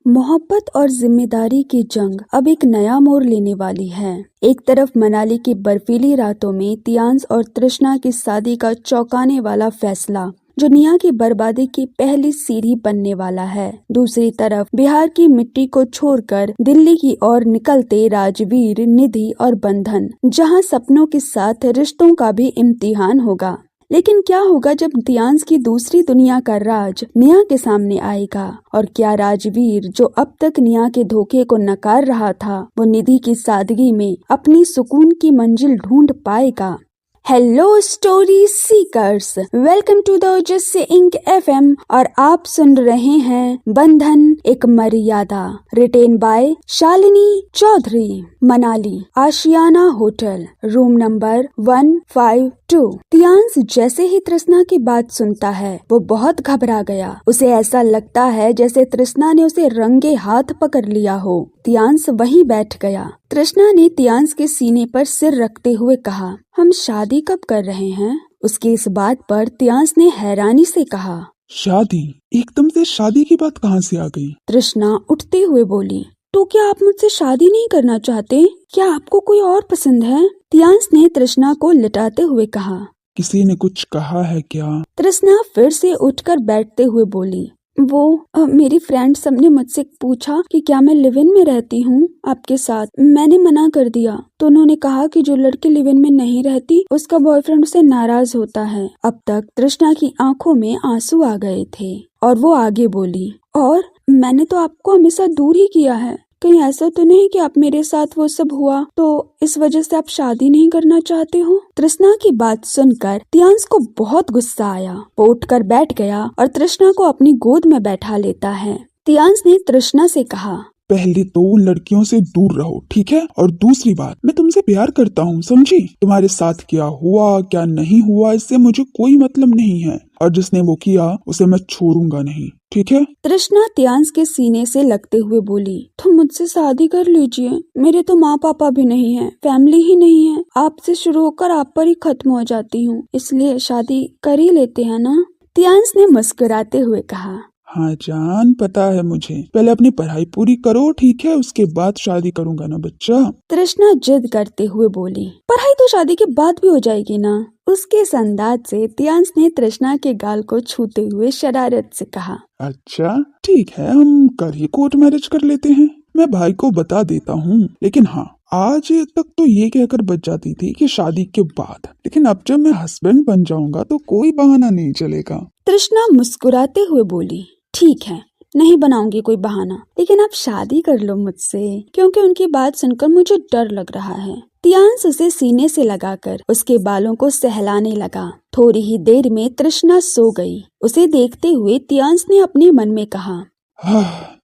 मोहब्बत और जिम्मेदारी की जंग अब एक नया मोड़ लेने वाली है। एक तरफ मनाली की बर्फीली रातों में तियांस और तृष्णा की शादी का चौंकाने वाला फैसला जो निया की बर्बादी की पहली सीढ़ी बनने वाला है। दूसरी तरफ बिहार की मिट्टी को छोड़कर दिल्ली की ओर निकलते राजवीर, निधि और बंधन, जहां सपनों के साथ रिश्तों का भी इम्तिहान होगा। लेकिन क्या होगा जब तियांस की दूसरी दुनिया का राज निया के सामने आएगा? और क्या राजवीर, जो अब तक निया के धोखे को नकार रहा था, वो निधि की सादगी में अपनी सुकून की मंजिल ढूंढ पाएगा? Hello story seekers, welcome to the जस्से इंक एफएम और आप सुन रहे हैं बंधन एक मर्यादा, written by Shalini Chaudhary. Manali, Ashiana hotel, room number 152। तियांस जैसे ही तृष्णा की बात सुनता है वो बहुत घबरा गया। उसे ऐसा लगता है जैसे तृष्णा ने उसे रंगे हाथ पकड़ लिया हो। तियांस वहीं बैठ गया। तृष्णा ने तियांस के सीने पर सिर रखते हुए कहा, हम शादी कब कर रहे हैं? उसकी इस बात पर तियांस ने हैरानी से कहा, शादी? एकदम से शादी की बात कहाँ से आ गई? तृष्णा उठते हुए बोली, तो क्या आप मुझसे शादी नहीं करना चाहते? क्या आपको कोई और पसंद है? तियांस ने तृष्णा को लिटाते हुए कहा। किसी ने कुछ कहा है क्या? तृष्णा फिर से उठकर बैठते हुए बोली, मेरी फ्रेंड सबने मुझसे पूछा कि क्या मैं लिव इन में रहती हूँ आपके साथ। मैंने मना कर दिया तो उन्होंने कहा कि जो लड़की लिव इन में नहीं रहती उसका बॉयफ्रेंड उसे नाराज होता है। अब तक तृष्णा की आंखों में आंसू आ गए थे और वो आगे बोली, और मैंने तो आपको हमेशा दूर ही किया है। कहीं ऐसा तो नहीं कि आप मेरे साथ वो सब हुआ तो इस वजह से आप शादी नहीं करना चाहते हो? तृष्णा की बात सुनकर तियांस को बहुत गुस्सा आया। वो उठकर बैठ गया और तृष्णा को अपनी गोद में बैठा लेता है। तियांस ने तृष्णा से कहा, पहले तो उन लड़कियों से दूर रहो, ठीक है? और दूसरी बात, मैं तुमसे प्यार करता हूँ, समझी? तुम्हारे साथ क्या हुआ क्या नहीं हुआ इससे मुझे कोई मतलब नहीं है, और जिसने वो किया उसे मैं छोड़ूंगा नहीं, ठीक है? तृष्णा तियांस के सीने से लगते हुए बोली, तुम मुझसे शादी कर लीजिए। मेरे तो माँ पापा भी नहीं है, फैमिली ही नहीं है। आपसे शुरू होकर आप पर ही खत्म हो जाती हूँ, इसलिए शादी कर ही लेते हैं ना? तियांस ने मुस्कुराते हुए कहा, हाँ जान, पता है मुझे। पहले अपनी पढ़ाई पूरी करो, ठीक है? उसके बाद शादी करूंगा ना बच्चा। तृष्णा जिद करते हुए बोली, पढ़ाई तो शादी के बाद भी हो जाएगी ना? उसके इस अंदाज से तियांस ने तृष्णा के गाल को छूते हुए शरारत से कहा, अच्छा ठीक है, हम कल ही कोर्ट मैरिज कर लेते हैं। मैं भाई को बता देता हूँ। लेकिन हाँ, आज तक तो ये कहकर बच जाती थी कि शादी के बाद, लेकिन अब जब मैं हस्बैंड बन जाऊंगा तो कोई बहाना नहीं चलेगा। तृष्णा मुस्कुराते हुए बोली, ठीक है, नहीं बनाऊंगी कोई बहाना, लेकिन आप शादी कर लो मुझसे, क्योंकि उनकी बात सुनकर मुझे डर लग रहा है। तियांस उसे सीने से लगाकर उसके बालों को सहलाने लगा। थोड़ी ही देर में तृष्णा सो गई। उसे देखते हुए तियांस ने अपने मन में कहा,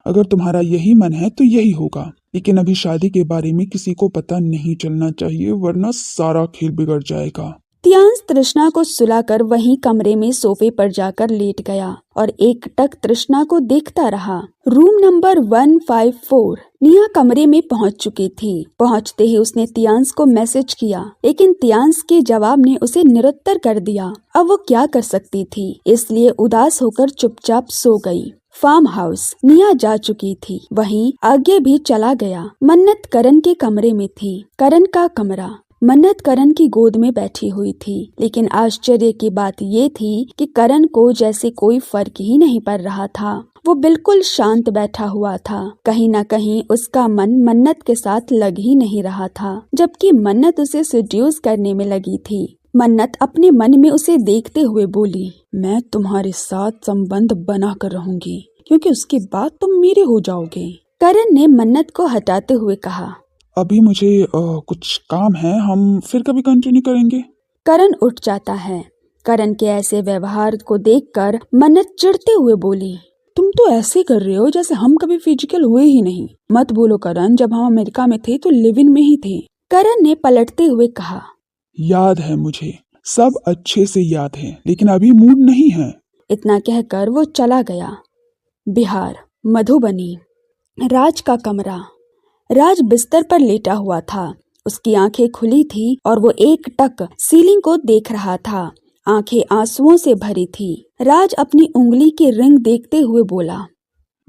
अगर तुम्हारा यही मन है तो यही होगा, लेकिन अभी शादी के बारे में किसी को पता नहीं चलना चाहिए, वरना सारा खेल बिगड़ जाएगा। तियांस तृष्णा को सुलाकर वहीं कमरे में सोफे पर जाकर लेट गया और एकटक तृष्णा को देखता रहा। Room number 154। निया कमरे में पहुंच चुकी थी। पहुंचते ही उसने तियांस को मैसेज किया, लेकिन तियांस के जवाब ने उसे निरुत्तर कर दिया। अब वो क्या कर सकती थी, इसलिए उदास होकर चुपचाप सो गई। फार्म हाउस निया जा चुकी थी, वहीं आगे भी चला गया। मन्नत करण के कमरे में थी। करण का कमरा। मन्नत करण की गोद में बैठी हुई थी, लेकिन आश्चर्य की बात ये थी कि करण को जैसे कोई फर्क ही नहीं पड़ रहा था। वो बिल्कुल शांत बैठा हुआ था। कहीं न कहीं उसका मन मन्नत के साथ लग ही नहीं रहा था, जबकि मन्नत उसे सेड्यूस करने में लगी थी। मन्नत अपने मन में उसे देखते हुए बोली, मैं तुम्हारे साथ संबंध बना कर रहूंगी, क्योंकि उसके बाद तुम मेरे हो जाओगे। करण ने मन्नत को हटाते हुए कहा, अभी मुझे कुछ काम है, हम फिर कभी कंटिन्यू करेंगे। करण उठ जाता है। करण के ऐसे व्यवहार को देखकर मन्नत चिढ़ते हुए बोली, तुम तो ऐसे कर रहे हो जैसे हम कभी फिजिकल हुए ही नहीं। मत बोलो करण, जब हम अमेरिका में थे तो लिव इन में ही थे। करण ने पलटते हुए कहा, याद है मुझे, सब अच्छे से याद है, लेकिन अभी मूड नहीं है। इतना कहकर वो चला गया। बिहार, मधुबनी। राज का कमरा। राज बिस्तर पर लेटा हुआ था। उसकी आंखें खुली थी और वो एकटक सीलिंग को देख रहा था। आंखें आंसुओं से भरी थी। राज अपनी उंगली की रिंग देखते हुए बोला,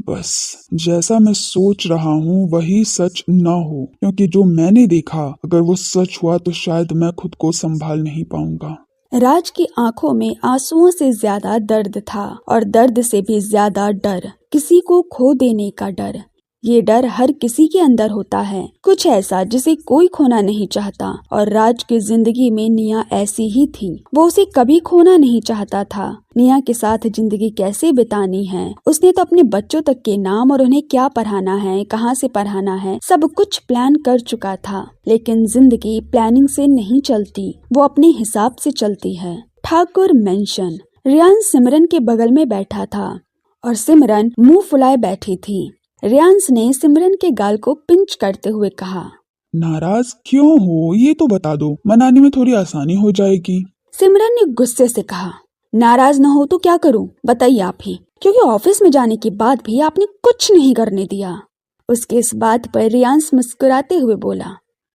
बस जैसा मैं सोच रहा हूँ वही सच न हो, क्योंकि जो मैंने देखा अगर वो सच हुआ तो शायद मैं खुद को संभाल नहीं पाऊंगा। राज की आंखों में आंसुओं से ज्यादा दर्द था और दर्द से भी ज्यादा डर, किसी को खो देने का डर। ये डर हर किसी के अंदर होता है, कुछ ऐसा जिसे कोई खोना नहीं चाहता, और राज की जिंदगी में निया ऐसी ही थी। वो उसे कभी खोना नहीं चाहता था। निया के साथ जिंदगी कैसे बितानी है, उसने तो अपने बच्चों तक के नाम और उन्हें क्या पढ़ाना है, कहाँ से पढ़ाना है, सब कुछ प्लान कर चुका था। लेकिन जिंदगी प्लानिंग से नहीं चलती, वो अपने हिसाब से चलती है। ठाकुर मेंशन। रियान सिमरन के बगल में बैठा था और सिमरन मुंह फुलाए बैठी थी। रियांश ने सिमरन के गाल को पिंच करते हुए कहा, नाराज क्यों हो ये तो बता दो, मनाने में थोड़ी आसानी हो जाएगी। सिमरन ने गुस्से से कहा, नाराज न हो तो क्या करूं, बताइए आप ही, क्योंकि ऑफिस में जाने के बाद भी आपने कुछ नहीं करने दिया। उसके इस बात पर रियांश मुस्कुराते हुए बोला,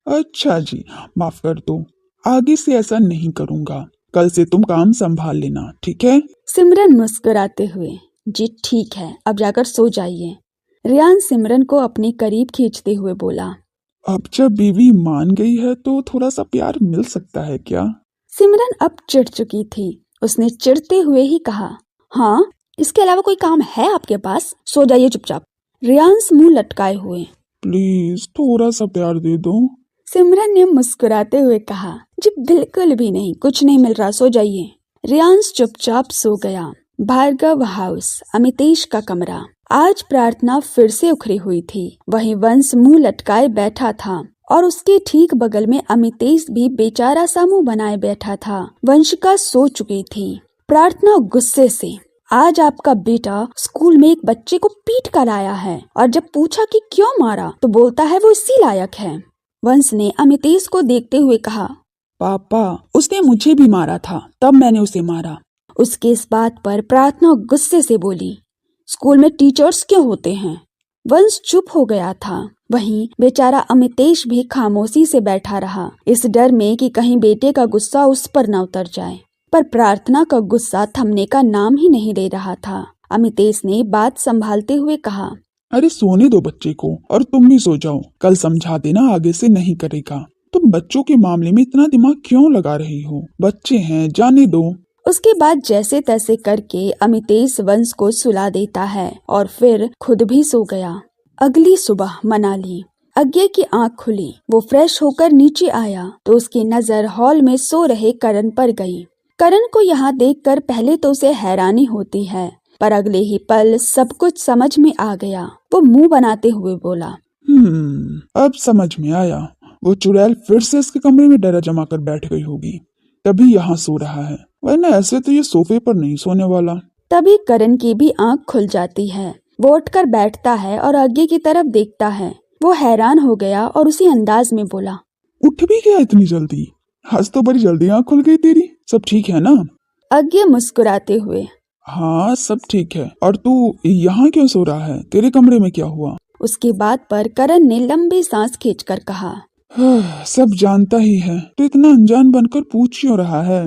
अच्छा जी, माफ कर दो, आगे से ऐसा नहीं करूंगा। कल से तुम काम संभाल लेना, ठीक है? सिमरन मुस्कुराते हुए, जी ठीक है, अब जाकर सो जाइए। रियांश सिमरन को अपने करीब खींचते हुए बोला, अब जब बीवी मान गई है तो थोड़ा सा प्यार मिल सकता है क्या? सिमरन अब चिढ़ चुकी थी। उसने चिढ़ते हुए ही कहा, हाँ, इसके अलावा कोई काम है आपके पास? सो जाइए चुपचाप। रियांश मुंह लटकाए हुए, प्लीज थोड़ा सा प्यार दे दो। सिमरन ने मुस्कुराते हुए कहा, जी बिल्कुल भी नहीं, कुछ नहीं मिल रहा, सो जाइए। रियांश चुपचाप सो गया। भार्गव हाउस, अमितेश का कमरा। आज प्रार्थना फिर से उखड़ी हुई थी। वहीं वंश मुंह लटकाए बैठा था और उसके ठीक बगल में अमितेश भी बेचारा सा मुंह बनाए बैठा था। वंशिका सो चुकी थी। प्रार्थना गुस्से से, आज आपका बेटा स्कूल में एक बच्चे को पीट कर आया है और जब पूछा कि क्यों मारा तो बोलता है वो इसी लायक है। वंश ने अमितेश को देखते हुए कहा, पापा, उसने मुझे भी मारा था, तब मैंने उसे मारा। उसके इस बात पर प्रार्थना गुस्से से बोली, स्कूल में टीचर्स क्यों होते हैं? वंश चुप हो गया था। वहीं बेचारा अमितेश भी खामोशी से बैठा रहा, इस डर में कि कहीं बेटे का गुस्सा उस पर न उतर जाए। पर प्रार्थना का गुस्सा थमने का नाम ही नहीं ले रहा था। अमितेश ने बात संभालते हुए कहा, अरे सोने दो बच्चे को और तुम भी सो जाओ, कल समझा देना आगे से नहीं करेगा। तुम बच्चों के मामले में इतना दिमाग क्यों लगा रही हो? बच्चे हैं, जाने दो। उसके बाद जैसे तैसे करके अमितेश वंश को सुला देता है और फिर खुद भी सो गया। अगली सुबह मनाली। अज्ञे की आंख खुली। वो फ्रेश होकर नीचे आया तो उसकी नजर हॉल में सो रहे करण पर गई। करण को यहाँ देखकर पहले तो उसे हैरानी होती है, पर अगले ही पल सब कुछ समझ में आ गया। वो मुंह बनाते हुए बोला, अब समझ में आया। वो चुड़ैल फिर से इसके कमरे में डेरा जमा कर बैठ गई होगी, तभी यहाँ सो रहा है, वरना ऐसे तो ये सोफे पर नहीं सोने वाला। तभी करण की भी आंख खुल जाती है। वो उठकर बैठता है और आगे की तरफ देखता है। वो हैरान हो गया और उसी अंदाज में बोला, उठ भी गया इतनी जल्दी? आज तो बड़ी जल्दी आंख खुल गई तेरी। सब ठीक है ना? अज्ञे मुस्कुराते हुए, हाँ सब ठीक है। और तू यहाँ क्यों सो रहा है? तेरे कमरे में क्या हुआ? उसकी बात पर करण ने लंबी सांस खींचकर कहा, सब जानता ही है, तो इतना अनजान बनकर पूछ क्यों रहा है?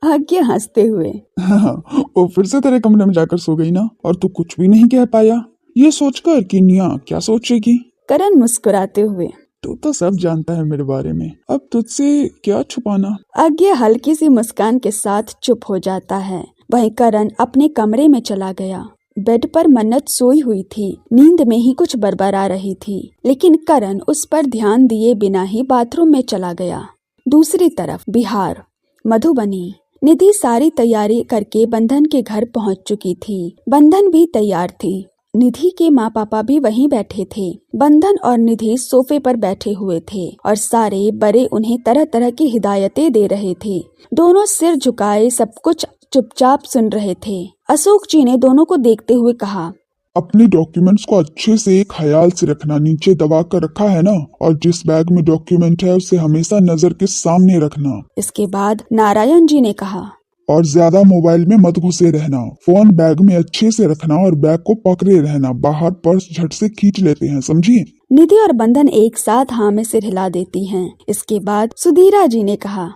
आज्ञे हंसते हुए, वो फिर से तेरे कमरे में जाकर सो गई ना, और तू कुछ भी नहीं कह पाया, ये सोचकर कि निया क्या सोचेगी। करण मुस्कुराते हुए, तू तो सब जानता है मेरे बारे में, अब तुझसे क्या छुपाना। आज्ञे हल्की सी मुस्कान के साथ चुप हो जाता है। वहीं करण अपने कमरे में चला गया। बेड पर मन्नत सोई हुई थी, नींद में ही कुछ बरबरा रही थी, लेकिन करण उस पर ध्यान दिए बिना ही बाथरूम में चला गया। दूसरी तरफ बिहार, मधुबनी। निधि सारी तैयारी करके बंधन के घर पहुंच चुकी थी। बंधन भी तैयार थी। निधि के माँ पापा भी वहीं बैठे थे। बंधन और निधि सोफे पर बैठे हुए थे और सारे बड़े उन्हें तरह तरह की हिदायतें दे रहे थे। दोनों सिर झुकाए सब कुछ चुपचाप सुन रहे थे। अशोक जी ने दोनों को देखते हुए कहा, अपने डॉक्यूमेंट्स को अच्छे से ख्याल से रखना, नीचे दबा कर रखा है ना, और जिस बैग में डॉक्यूमेंट है उसे हमेशा नजर के सामने रखना। इसके बाद नारायण जी ने कहा, और ज्यादा मोबाइल में मत घुसे रहना, फोन बैग में अच्छे से रखना और बैग को पकड़े रहना, बाहर पर्स झट से खींच लेते हैं, समझिए। निधि और बंधन एक साथ हाँ में सिर हिला देती हैं। इसके बाद सुधीरा जी ने कहा,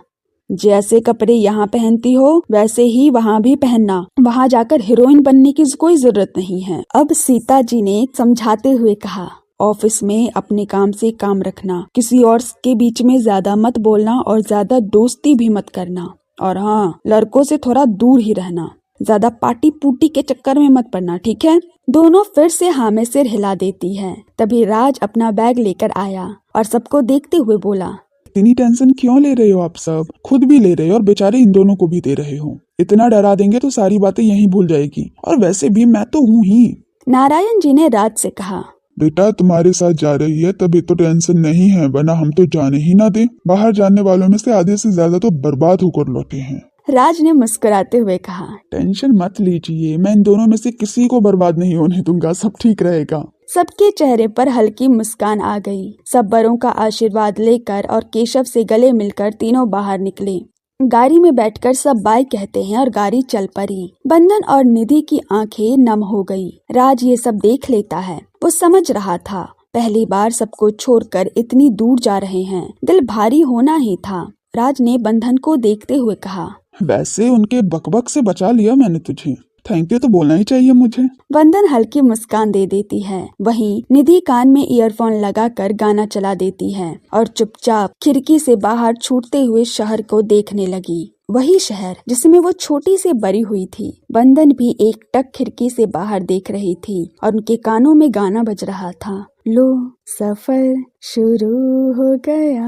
जैसे कपड़े यहाँ पहनती हो वैसे ही वहाँ भी पहनना, वहाँ जाकर हीरोइन बनने की कोई जरूरत नहीं है। अब सीता जी ने समझाते हुए कहा, ऑफिस में अपने काम से काम रखना, किसी और के बीच में ज्यादा मत बोलना और ज्यादा दोस्ती भी मत करना, और हाँ, लड़कों से थोड़ा दूर ही रहना, ज्यादा पार्टी पुटी के चक्कर में मत पड़ना, ठीक है। दोनों फिर से हाँ में सिर हिला देती है। तभी राज अपना बैग लेकर आया और सबको देखते हुए बोला, इतनी टेंशन क्यों ले रहे हो आप सब? खुद भी ले रहे हो और बेचारे इन दोनों को भी दे रहे हो। इतना डरा देंगे तो सारी बातें यहीं भूल जाएगी, और वैसे भी मैं तो हूँ ही। नारायण जी ने राज से कहा, बेटा तुम्हारे साथ जा रही है तभी तो टेंशन नहीं है, वरना हम तो जाने ही ना दे। बाहर जाने वालों में से आधे से ज्यादा तो बर्बाद होकर लौटे हैं। राज ने मुस्कुराते हुए कहा, टेंशन मत लीजिए, मैं इन दोनों में से किसी को बर्बाद नहीं होने दूंगा, सब ठीक रहेगा। सबके चेहरे पर हल्की मुस्कान आ गई। सब बड़ों का आशीर्वाद लेकर और केशव से गले मिलकर तीनों बाहर निकले। गाड़ी में बैठकर सब बाय कहते हैं और गाड़ी चल पड़ी। बंधन और निधि की आंखें नम हो गई। राज ये सब देख लेता है, वो समझ रहा था पहली बार सबको छोड़कर इतनी दूर जा रहे हैं, दिल भारी होना ही था। राज ने बंधन को देखते हुए कहा, वैसे उनके बकबक से बचा लिया मैंने तुझे, थैंक यू तो बोलना ही चाहिए मुझे। बंधन हल्की मुस्कान दे देती है। वहीं निधि कान में ईयरफोन लगाकर गाना चला देती है और चुपचाप खिड़की से बाहर छूटते हुए शहर को देखने लगी। वही शहर जिसमें वो छोटी से बड़ी हुई थी। बंधन भी एक टक खिड़की से बाहर देख रही थी और उनके कानों में गाना बज रहा था, लो सफर शुरू हो गया,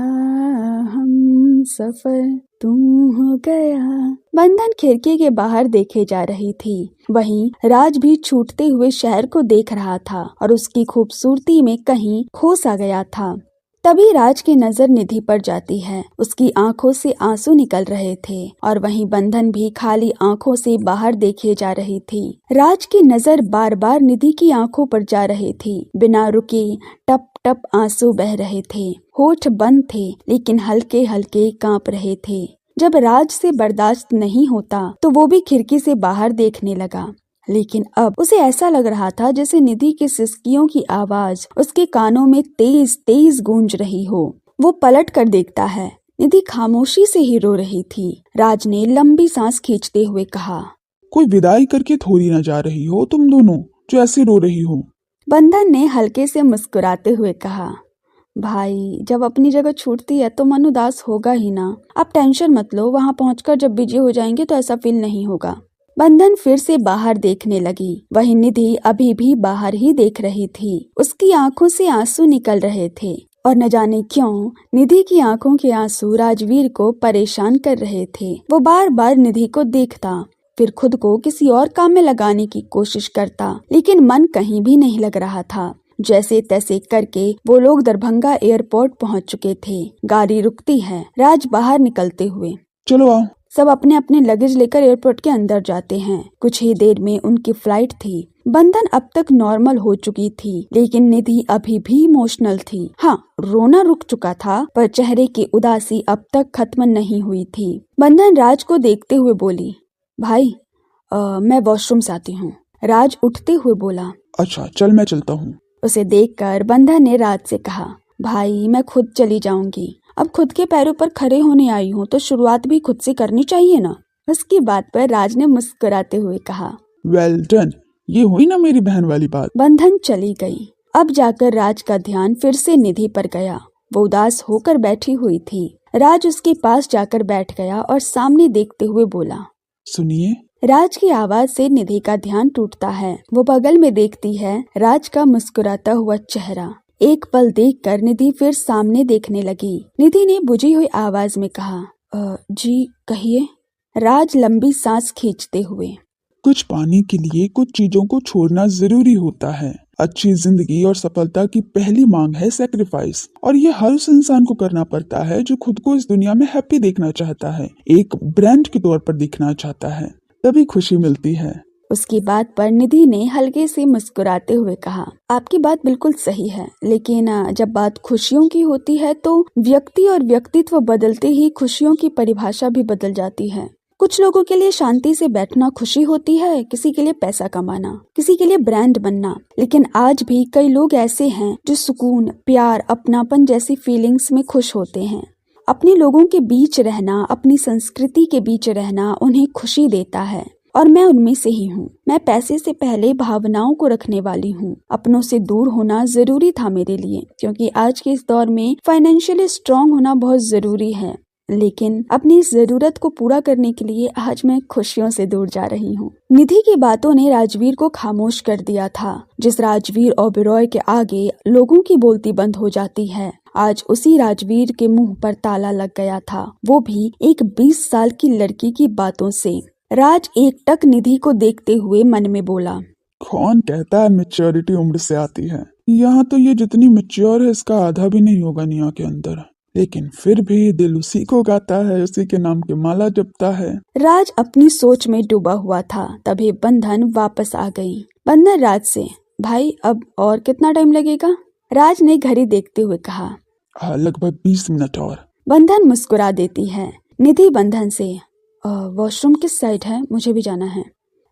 हम सफर तुम हो गया। बंधन खिड़की के बाहर देखे जा रही थी। वहीं राज भी छूटते हुए शहर को देख रहा था और उसकी खूबसूरती में कहीं खो सा गया था। तभी राज की नजर निधि पर जाती है। उसकी आंखों से आंसू निकल रहे थे और वहीं बंधन भी खाली आंखों से बाहर देखे जा रही थी। राज की नजर बार बार निधि की आंखों पर जा रही थी। बिना रुके टप टप आंसू बह रहे थे। होठ बंद थे लेकिन हल्के हल्के कांप रहे थे। जब राज से बर्दाश्त नहीं होता तो वो भी खिड़की से बाहर देखने लगा, लेकिन अब उसे ऐसा लग रहा था जैसे निधि की सिसकियों की आवाज उसके कानों में तेज तेज गूंज रही हो। वो पलट कर देखता है, निधि खामोशी से ही रो रही थी। राज ने लंबी सांस खींचते हुए कहा, कोई विदाई करके थोड़ी ना जा रही हो तुम दोनों, जो ऐसे रो रही हो। बंधन ने हल्के से मुस्कुराते हुए कहा, भाई जब अपनी जगह छूटती है तो मन उदास होगा ही ना। आप टेंशन मत लो, वहाँ पहुंचकर जब बिजी हो जाएंगे तो ऐसा फील नहीं होगा। बंधन फिर से बाहर देखने लगी। वहीं निधि अभी भी बाहर ही देख रही थी। उसकी आंखों से आंसू निकल रहे थे और न जाने क्यों निधि की आंखों के आंसू राजवीर को परेशान कर रहे थे। वो बार बार निधि को देखता, फिर खुद को किसी और काम में लगाने की कोशिश करता, लेकिन मन कहीं भी नहीं लग रहा था। जैसे तैसे करके वो लोग दरभंगा एयरपोर्ट पहुंच चुके थे। गाड़ी रुकती है। राज बाहर निकलते हुए, चलो आओ। सब अपने अपने लगेज लेकर एयरपोर्ट के अंदर जाते हैं। कुछ ही देर में उनकी फ्लाइट थी। बंधन अब तक नॉर्मल हो चुकी थी, लेकिन निधि अभी भी इमोशनल थी। हाँ, रोना रुक चुका था, पर चेहरे की उदासी अब तक खत्म नहीं हुई थी। बंधन राज को देखते हुए बोली, भाई मैं वॉशरूम से आती हूँ। राज उठते हुए बोला, अच्छा चल मैं चलता हूँ। उसे देखकर बंधन ने राज से कहा, भाई मैं खुद चली जाऊंगी। अब खुद के पैरों पर खड़े होने आई हूँ तो शुरुआत भी खुद से करनी चाहिए ना। उसकी बात पर राज ने मुस्कुराते हुए कहा, वेल डन, ये हुई ना मेरी बहन वाली बात। बंधन चली गई। अब जाकर राज का ध्यान फिर से निधि पर गया। वो उदास होकर बैठी हुई थी। राज उसके पास जाकर बैठ गया और सामने देखते हुए बोला, सुनिए। राज की आवाज से निधि का ध्यान टूटता है। वो बगल में देखती है राज का मुस्कुराता हुआ चेहरा। एक पल देखकर निधि फिर सामने देखने लगी। निधि ने बुझी हुई आवाज में कहा, जी कहिए। राज लंबी सांस खींचते हुए, कुछ पाने के लिए कुछ चीजों को छोड़ना जरूरी होता है। अच्छी जिंदगी और सफलता की पहली मांग है सैक्रिफाइस, और ये हर उस इंसान को करना पड़ता है जो खुद को इस दुनिया में हैप्पी देखना चाहता है, एक ब्रांड के तौर पर दिखना चाहता है, तभी खुशी मिलती है। उसकी बात पर निधि ने हल्के से मुस्कुराते हुए कहा, आपकी बात बिल्कुल सही है, लेकिन जब बात खुशियों की होती है तो व्यक्ति और व्यक्तित्व बदलते ही खुशियों की परिभाषा भी बदल जाती है। कुछ लोगों के लिए शांति से बैठना खुशी होती है, किसी के लिए पैसा कमाना, किसी के लिए ब्रांड बनना। लेकिन आज भी कई लोग ऐसे हैं जो सुकून, प्यार, अपनापन जैसी फीलिंग्स में खुश होते हैं। अपने लोगों के बीच रहना, अपनी संस्कृति के बीच रहना उन्हें खुशी देता है और मैं उनमें से ही हूँ। मैं पैसे से पहले भावनाओं को रखने वाली हूँ। अपनों से दूर होना जरूरी था मेरे लिए, क्योंकि आज के इस दौर में फाइनेंशियली स्ट्रांग होना बहुत जरूरी है। लेकिन अपनी इस जरूरत को पूरा करने के लिए आज मैं खुशियों से दूर जा रही हूँ। निधि की बातों ने राजवीर को खामोश कर दिया था। जिस राजवीर ओबेरॉय के आगे लोगों की बोलती बंद हो जाती है, आज उसी राजवीर के मुंह पर ताला लग गया था, वो भी एक 20 साल की लड़की की बातों से। राज एकटक निधि को देखते हुए मन में बोला, कौन कहता है मेच्योरिटी उम्र से आती है? यहाँ तो ये जितनी मेच्योर है इसका आधा भी नहीं होगा निया के अंदर, लेकिन फिर भी दिल उसी को गाता है, उसी के नाम की माला जपता है। राज अपनी सोच में डूबा हुआ था। तभी बंधन वापस आ गई। बंधन राज से, भाई अब और कितना टाइम लगेगा? राज ने घड़ी देखते हुए कहा, लगभग 20 मिनट और। बंधन मुस्कुरा देती है। निधि बंधन से, वॉशरूम किस साइड है? मुझे भी जाना है।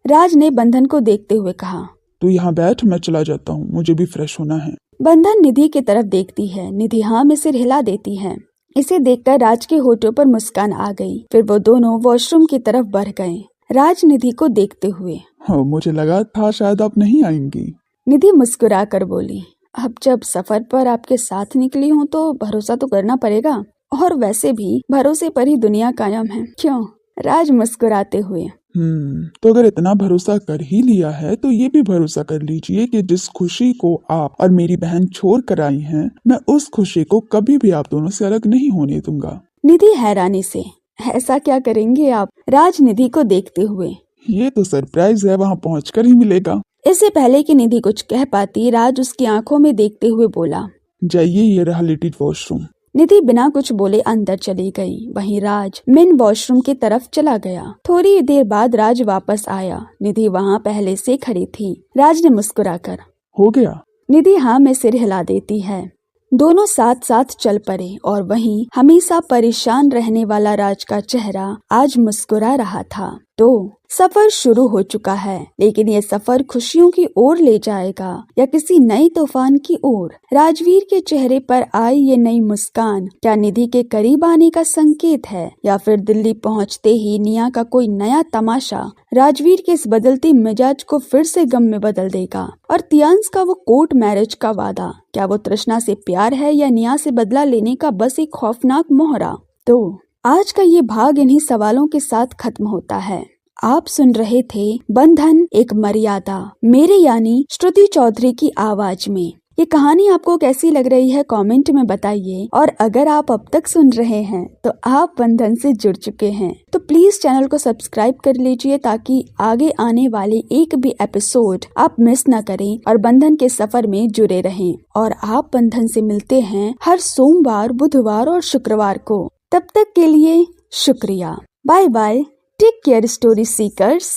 राज ने बंधन को देखते हुए कहा, तू यहाँ बैठ, मैं चला जाता हूँ, मुझे भी फ्रेश होना है। बंधन निधि की तरफ देखती है। निधि हाँ में सिर हिला देती है। इसे देखकर राज के होठों पर मुस्कान आ गई। फिर वो दोनों वॉशरूम की तरफ बढ़ गए, राज निधि को देखते हुए। मुझे लगा था शायद आप नहीं आएंगी। निधि मुस्कुरा कर बोली, अब जब सफर पर आपके साथ निकली हूँ तो भरोसा तो करना पड़ेगा, और वैसे भी भरोसे पर ही दुनिया कायम है, क्यों? राज मुस्कुराते हुए, तो अगर इतना भरोसा कर ही लिया है तो ये भी भरोसा कर लीजिए कि जिस खुशी को आप और मेरी बहन छोड़ कर आई हैं, मैं उस खुशी को कभी भी आप दोनों से अलग नहीं होने दूंगा। निधि हैरानी से, ऐसा क्या करेंगे आप? राज निधि को देखते हुए, ये तो सरप्राइज है, वहाँ पहुँचकर ही मिलेगा। इससे पहले कि निधि कुछ कह पाती, राज उसकी आंखों में देखते हुए बोला, जाइए, ये रहा लेडीज वॉशरूम। निधि बिना कुछ बोले अंदर चली गई। वहीं राज मेन वॉशरूम की तरफ चला गया। थोड़ी देर बाद राज वापस आया। निधि वहाँ पहले से खड़ी थी। राज ने मुस्कुराकर, हो गया? निधि हाँ में सिर हिला देती है। दोनों साथ साथ चल पड़े और वहीं हमेशा परेशान रहने वाला राज का चेहरा आज मुस्कुरा रहा था। तो सफर शुरू हो चुका है, लेकिन ये सफर खुशियों की ओर ले जाएगा या किसी नए तूफान की ओर? राजवीर के चेहरे पर आई ये नई मुस्कान क्या निधि के करीब आने का संकेत है, या फिर दिल्ली पहुंचते ही निया का कोई नया तमाशा राजवीर के इस बदलते मिजाज को फिर से गम में बदल देगा? और तियांश का वो कोर्ट मैरिज का वादा, क्या वो तृष्णा से प्यार है या निया से बदला लेने का बस एक खौफनाक मोहरा? तो आज का ये भाग इन्हीं सवालों के साथ खत्म होता है। आप सुन रहे थे बंधन एक मर्यादा, मेरे यानी श्रुति चौधरी की आवाज में। ये कहानी आपको कैसी लग रही है कमेंट में बताइए, और अगर आप अब तक सुन रहे हैं तो आप बंधन से जुड़ चुके हैं तो प्लीज चैनल को सब्सक्राइब कर लीजिए, ताकि आगे आने वाले एक भी एपिसोड आप मिस ना करें और बंधन के सफर में जुड़े रहें। और आप बंधन से मिलते हैं हर सोमवार, बुधवार और शुक्रवार को। तब तक के लिए शुक्रिया। Bye bye. Take care story seekers.